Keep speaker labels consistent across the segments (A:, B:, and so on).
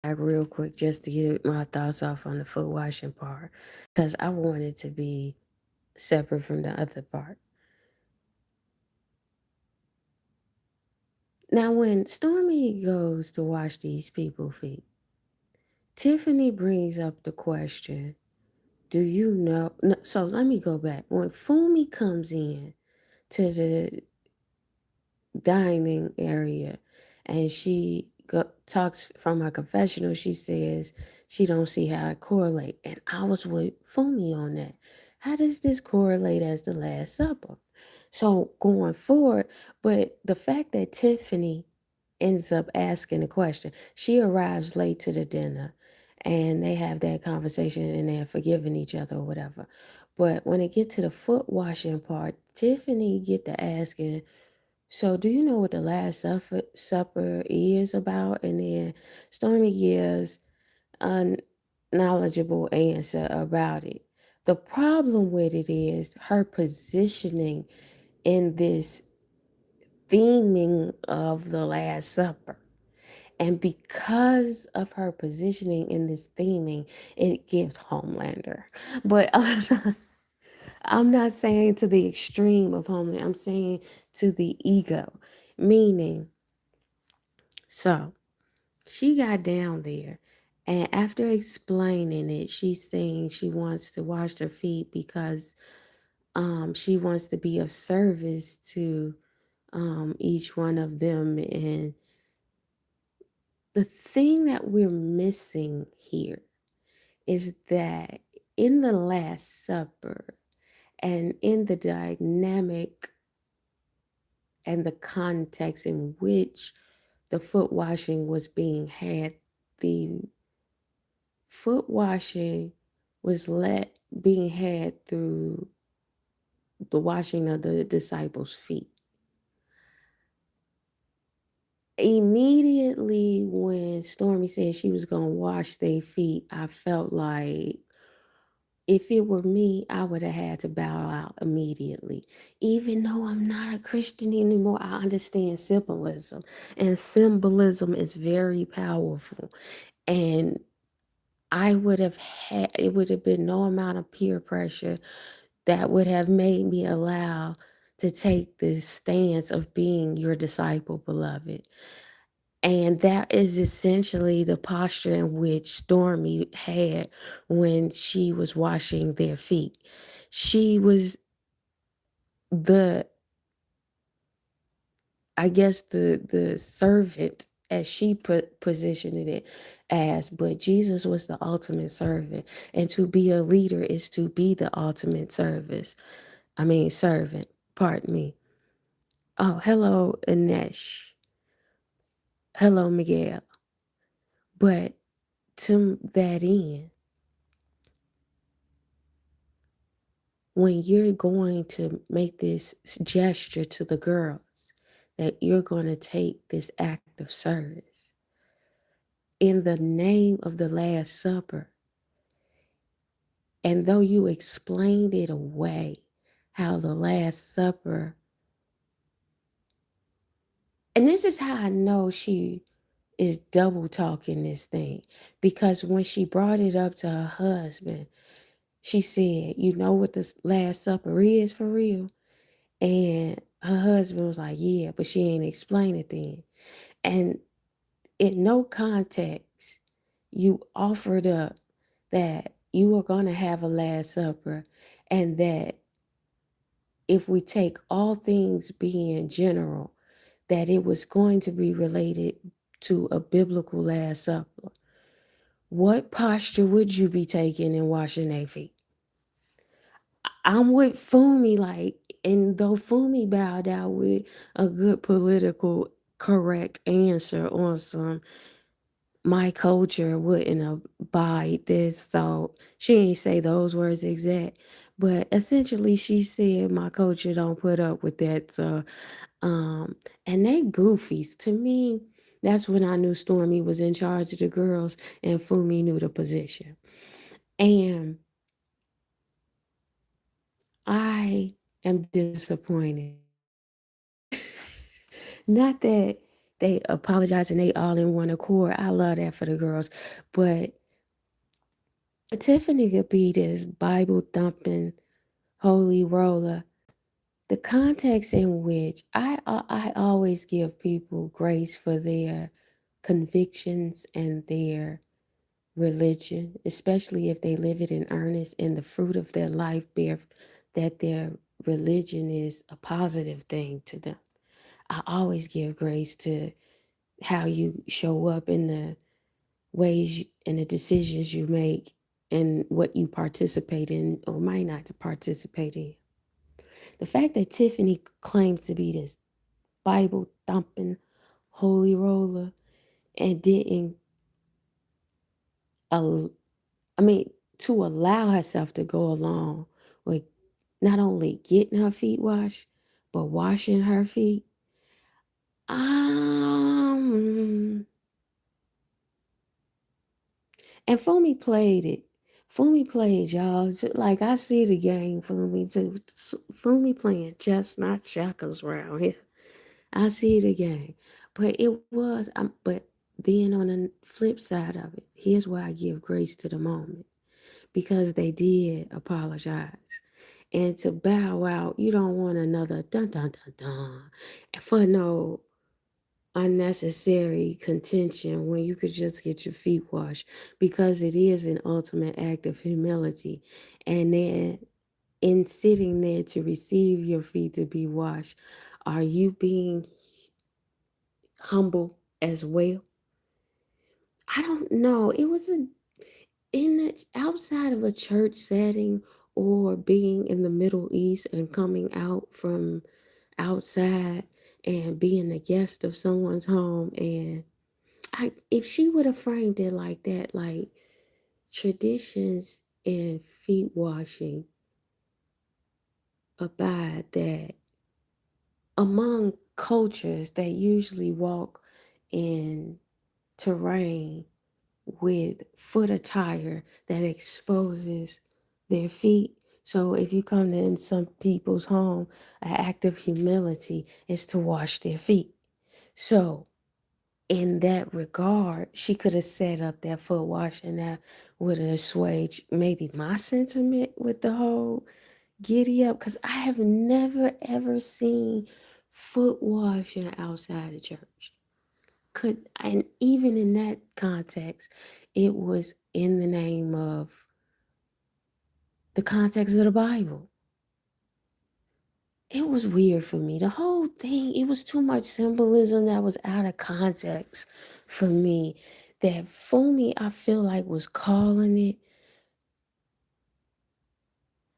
A: back real quick just to get my thoughts off on the foot washing part because I want it to be separate from the other part. Now, when Stormy goes to wash these people's feet, Tiffany brings up the question, do you know? No, so let me go back. When Fumi comes in to the dining area and talks from her confessional, she says she don't see how it correlate, and I was with Fumi on that. How does this correlate as the Last Supper? So going forward, but the fact that Tiffany ends up asking the question, she arrives late to the dinner and they have that conversation and they're forgiving each other or whatever. But when it get to the foot washing part, Tiffany get to asking, so, do you know what the Supper is about? And then Stormy gives a knowledgeable answer about it. The problem with it is her positioning in this theming of the Last Supper. And because of her positioning in this theming, it gives Homelander. But I'm not saying to the extreme of Homelander, I'm saying to the ego. Meaning, so she got down there, and after explaining it, she's saying she wants to wash her feet because she wants to be of service to each one of them. And the thing that we're missing here is that in the Last Supper and in the dynamic and the context in which the foot washing was being had, the foot washing was being had through the washing of the disciples' feet. Immediately when Stormy said she was gonna wash their feet, I felt like if it were me, I would have had to bow out immediately. Even though I'm not a Christian anymore, I understand symbolism. And symbolism is very powerful. And it would have been no amount of peer pressure that would have made me allow to take the stance of being your disciple, beloved. And that is essentially the posture in which Stormy had when she was washing their feet. She was the, I guess, the servant as she positioned it as, but Jesus was the ultimate servant. And to be a leader is to be the ultimate servant. Pardon me. Oh, hello, Anesh. Hello, Miguel. But to that end, when you're going to make this gesture to the girls, that you're going to take this act of service in the name of the Last Supper, and though you explained it away, how the Last Supper, and this is how I know she is double talking this thing, because when she brought it up to her husband, she said, you know what the Last Supper is for real? And her husband was like, yeah, but she ain't explain it then. And in no context, you offered up that you were going to have a Last Supper, and that if we take all things being general, that it was going to be related to a biblical Last Supper. What posture would you be taking in washing their feet? I'm with Fumi, like, and though Fumi bowed out with a good political correct answer on some, my culture wouldn't abide this, so she ain't say those words exact, but essentially she said my culture don't put up with that. So, and they goofies. To me, that's when I knew Stormy was in charge of the girls and Fumi knew the position. And I am disappointed. Not that they apologize and they all in one accord. I love that for the girls. But Tiffany could be this Bible thumping holy roller. The context in which I always give people grace for their convictions and their religion, especially if they live it in earnest and the fruit of their life bear that their religion is a positive thing to them. I always give grace to how you show up in the ways and the decisions you make and what you participate in or might not to participate in. The fact that Tiffany claims to be this Bible thumping holy roller and didn't, al- I mean, to allow herself to go along with not only getting her feet washed, but washing her feet. Um, and Fumi played it. Fumi played, y'all. Like, I see the game, Fumi. Too. Fumi playing chess, not checkers around here. I see the game. But it was, but then on the flip side of it, here's where I give grace to the moment. Because they did apologize. And to bow out, you don't want another dun dun dun dun for no unnecessary contention when you could just get your feet washed, because it is an ultimate act of humility. And then in sitting there to receive your feet to be washed, are you being humble as well? I don't know. It was in the outside of a church setting or being in the Middle East and coming out from outside and being a guest of someone's home. And if she would have framed it like that, like traditions and feet washing abide that among cultures that usually walk in terrain with foot attire that exposes their feet. So if you come to in some people's home, an act of humility is to wash their feet. So in that regard, she could have set up that foot washing that would have assuaged maybe my sentiment with the whole giddy up, because I have never ever seen foot washing outside of church. And even in that context, it was in the name of the context of the Bible. It was weird for me. The whole thing, it was too much symbolism that was out of context for me. That Fumi, I feel like, was calling it.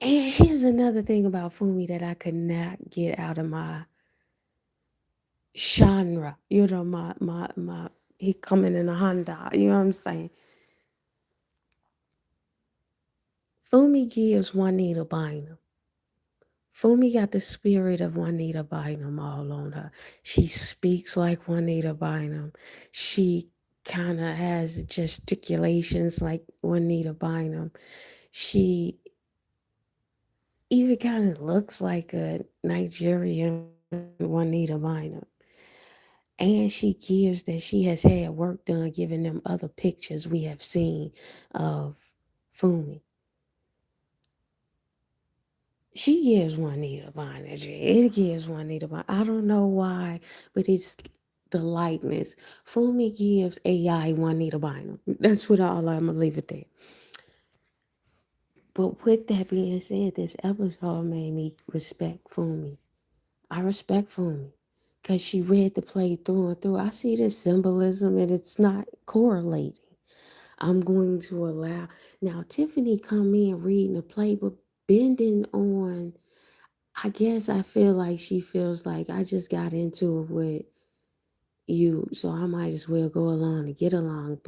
A: And here's another thing about Fumi that I could not get out of my genre. You know, my he coming in a Honda. You know what I'm saying? Fumi gives Juanita Bynum. Fumi got the spirit of Juanita Bynum all on her. She speaks like Juanita Bynum. She kind of has gesticulations like Juanita Bynum. She even kind of looks like a Nigerian Juanita Bynum. And she gives that she has had work done giving them other pictures we have seen of Fumi. She gives Juanita Bynum. It gives Juanita Bynum. I don't know why, but it's the likeness. Fumi gives AI Juanita Bynum. That's what I'm gonna leave it there. But with that being said, this episode made me respect Fumi. I respect Fumi because she read the play through and through. I see this symbolism and it's not correlating. I'm going to allow now Tiffany come in reading the play, but bending on. I guess I feel like she feels like I just got into it with you, so I might as well go along to get along.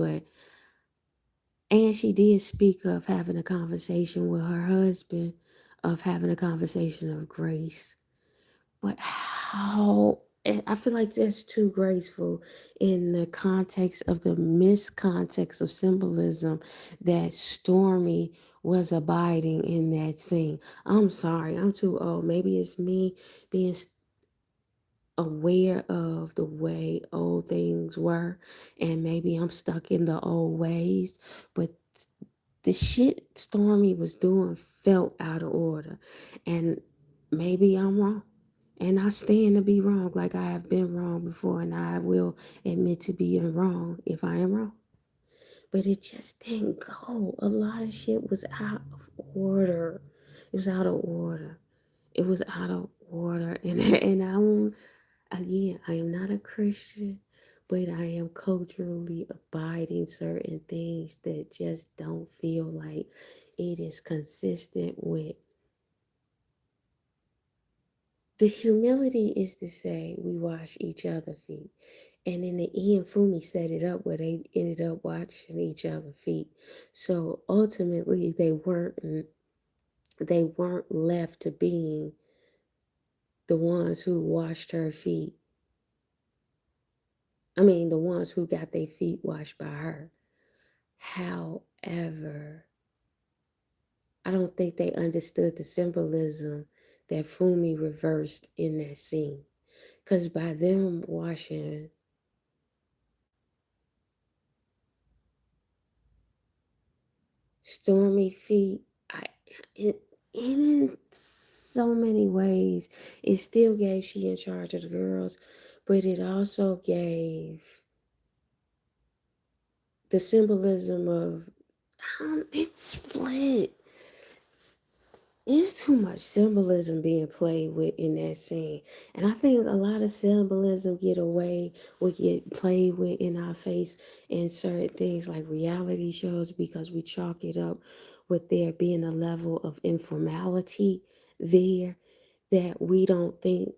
A: And she did speak of having a conversation with her husband, of having a conversation of grace. But how, I feel like that's too graceful in the context of the miscontext of symbolism that Stormy was abiding in that scene. I'm sorry, I'm too old. Maybe it's me being aware of the way old things were, and maybe I'm stuck in the old ways, but the shit Stormy was doing felt out of order. And maybe I'm wrong. And I stand to be wrong, like I have been wrong before, and I will admit to being wrong if I am wrong. But it just didn't go. A lot of shit was out of order. It was out of order. It was out of order. And I won't, again, I am not a Christian, but I am culturally abiding certain things that just don't feel like it is consistent with. The humility is to say we wash each other's feet. And in the end, Fumi set it up where they ended up washing each other's feet. So ultimately, they weren't left to being the ones who washed her feet. I mean, the ones who got their feet washed by her. However, I don't think they understood the symbolism that Fumi reversed in that scene. Because by them washing Stormy feet, it, in so many ways, it still gave she in charge of the girls, but it also gave the symbolism of it's split. It's too much symbolism being played with in that scene. And I think a lot of symbolism get played with in our face in certain things like reality shows because we chalk it up with there being a level of informality there that we don't think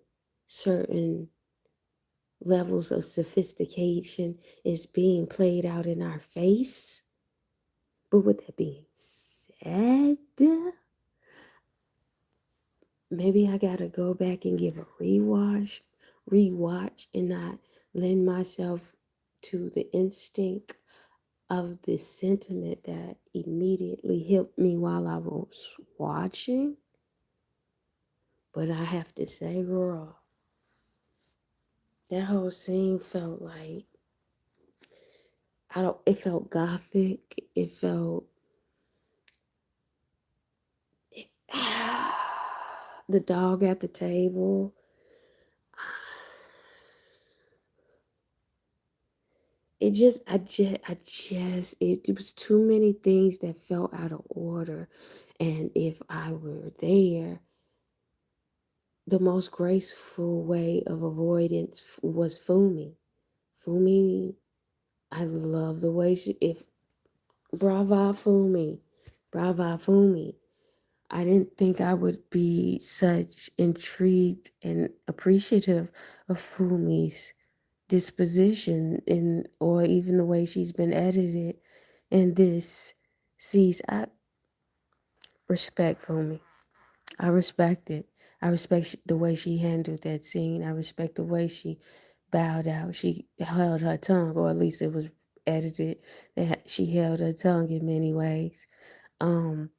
A: certain levels of sophistication is being played out in our face. But with that being said, maybe I gotta go back and give a rewatch, and not lend myself to the instinct of the sentiment that immediately hit me while I was watching. But I have to say, girl, that whole scene felt like it felt gothic. It felt the dog at the table. It was too many things that felt out of order. And if I were there, the most graceful way of avoidance was Fumi. Fumi, I love the way brava Fumi, brava Fumi. I didn't think I would be such intrigued and appreciative of Fumi's disposition or even the way she's been edited in this season. I respect Fumi. I respect it. I respect the way she handled that scene. I respect the way she bowed out. She held her tongue, or at least it was edited that she held her tongue in many ways. Um,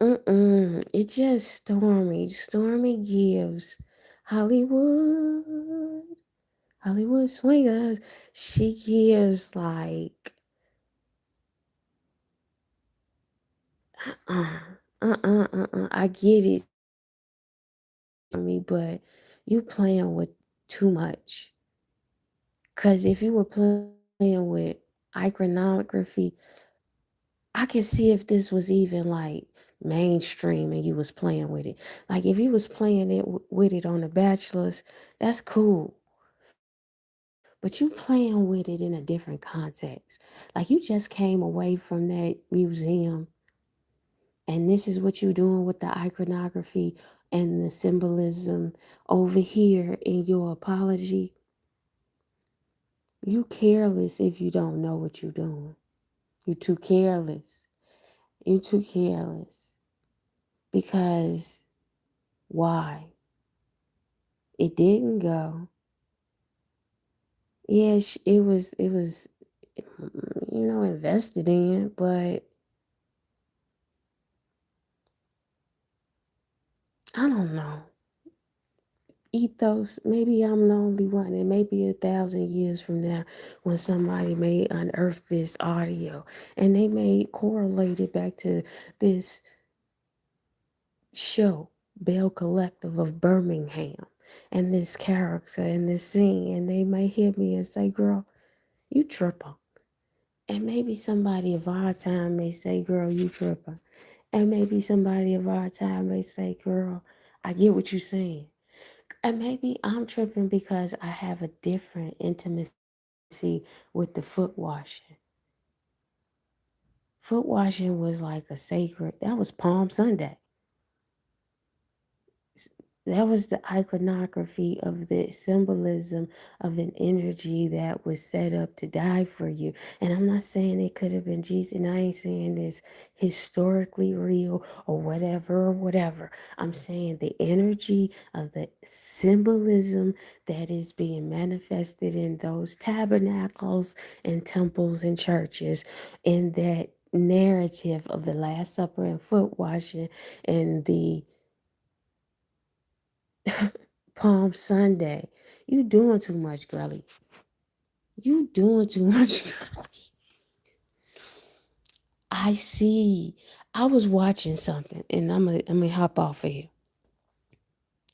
A: It just Stormy. Stormy gives Hollywood, Hollywood swingers. She gives like, uh, I get it, Stormy, but you playing with too much. Cause if you were playing with iconography, I could see if this was even like mainstream and you was playing with it. Like if you was playing it with it on The Bachelors, that's cool. But you playing with it in a different context. Like you just came away from that museum and this is what you're doing with the iconography and the symbolism over here in your apology. You careless if you don't know what you're doing. You're too careless. You're too careless. Because why? It didn't go. Yeah, it was, invested in, but I don't know. ethos. Maybe I'm the only one, and maybe 1,000 years from now, when somebody may unearth this audio and they may correlate it back to this show, Belle Collective of Birmingham, and this character and this scene, and they may hear me and say, "Girl, you tripping." And maybe somebody of our time may say, "Girl, you tripping." And maybe somebody of our time may say, "Girl, I get what you're saying." And maybe I'm tripping because I have a different intimacy with the foot washing. Foot washing was like a sacred, that was Palm Sunday. That was the iconography of the symbolism of an energy that was set up to die for you. And I'm not saying it could have been Jesus, and I ain't saying it's historically real or whatever or whatever. I'm saying the energy of the symbolism that is being manifested in those tabernacles and temples and churches, in that narrative of the Last Supper and foot washing and the Palm Sunday. You doing too much, girlie. You doing too much, girlie. I see. I was watching something, and I'm gonna hop off of here.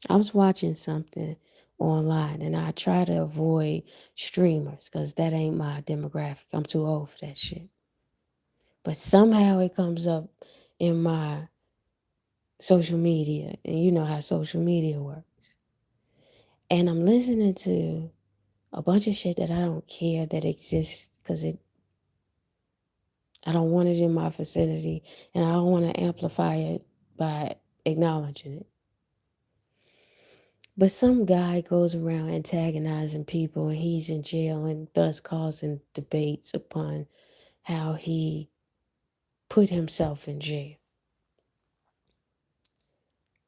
A: I was watching something online, and I try to avoid streamers because that ain't my demographic. I'm too old for that shit. But somehow it comes up in my social media, and you know how social media works. And I'm listening to a bunch of shit that I don't care that exists because I don't want it in my vicinity, and I don't want to amplify it by acknowledging it. But some guy goes around antagonizing people, and he's in jail, and thus causing debates upon how he put himself in jail.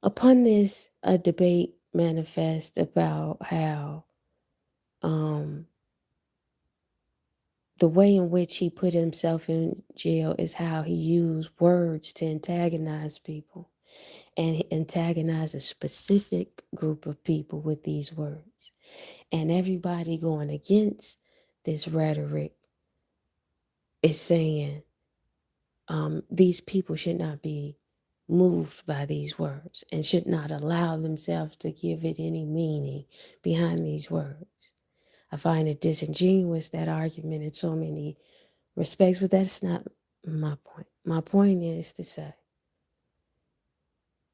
A: Upon this, a debate manifests about how the way in which he put himself in jail is how he used words to antagonize people, and antagonize a specific group of people with these words. And everybody going against this rhetoric is saying these people should not be moved by these words and should not allow themselves to give it any meaning behind these words. I find it disingenuous, that argument, in so many respects, but that's not my point. My point is to say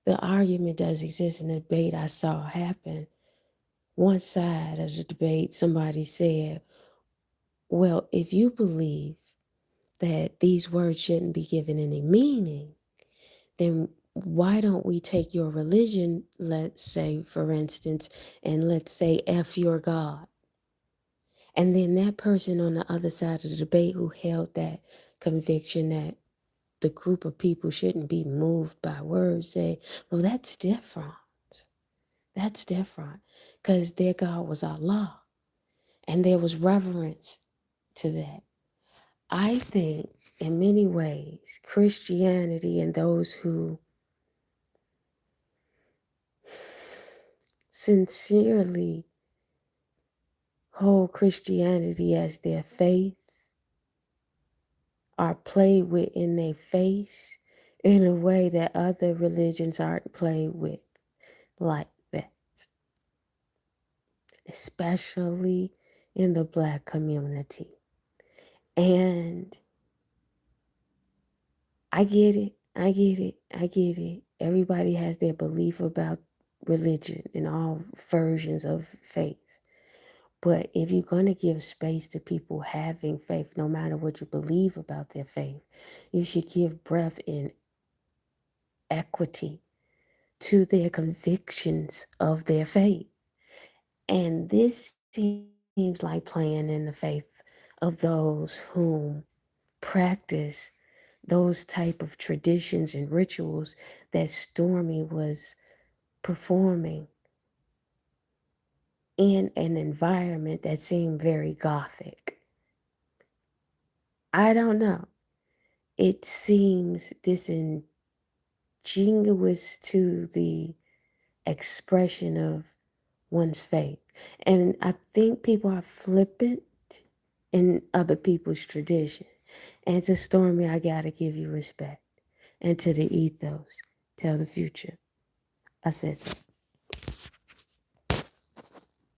A: the argument does exist in the debate I saw happen. One side of the debate, somebody said, well, if you believe that these words shouldn't be given any meaning, then why don't we take your religion, let's say, for instance, and let's say F your God? And then that person on the other side of the debate who held that conviction that the group of people shouldn't be moved by words say, well, that's different. That's different, because their God was Allah, and there was reverence to that. I think in many ways, Christianity and those who sincerely hold Christianity as their faith are played with in their face in a way that other religions aren't played with like that, especially in the Black community. And I get it. I get it. I get it. Everybody has their belief about religion and all versions of faith. But if you're going to give space to people having faith, no matter what you believe about their faith, you should give breadth and equity to their convictions of their faith. And this seems like playing in the faith of those whom practice those type of traditions and rituals that Stormy was performing in an environment that seemed very gothic. I don't know. It seems disingenuous to the expression of one's faith. And I think people are flippant in other people's tradition. And to Stormy, I gotta give you respect. And to the ethos, tell the future. I said so.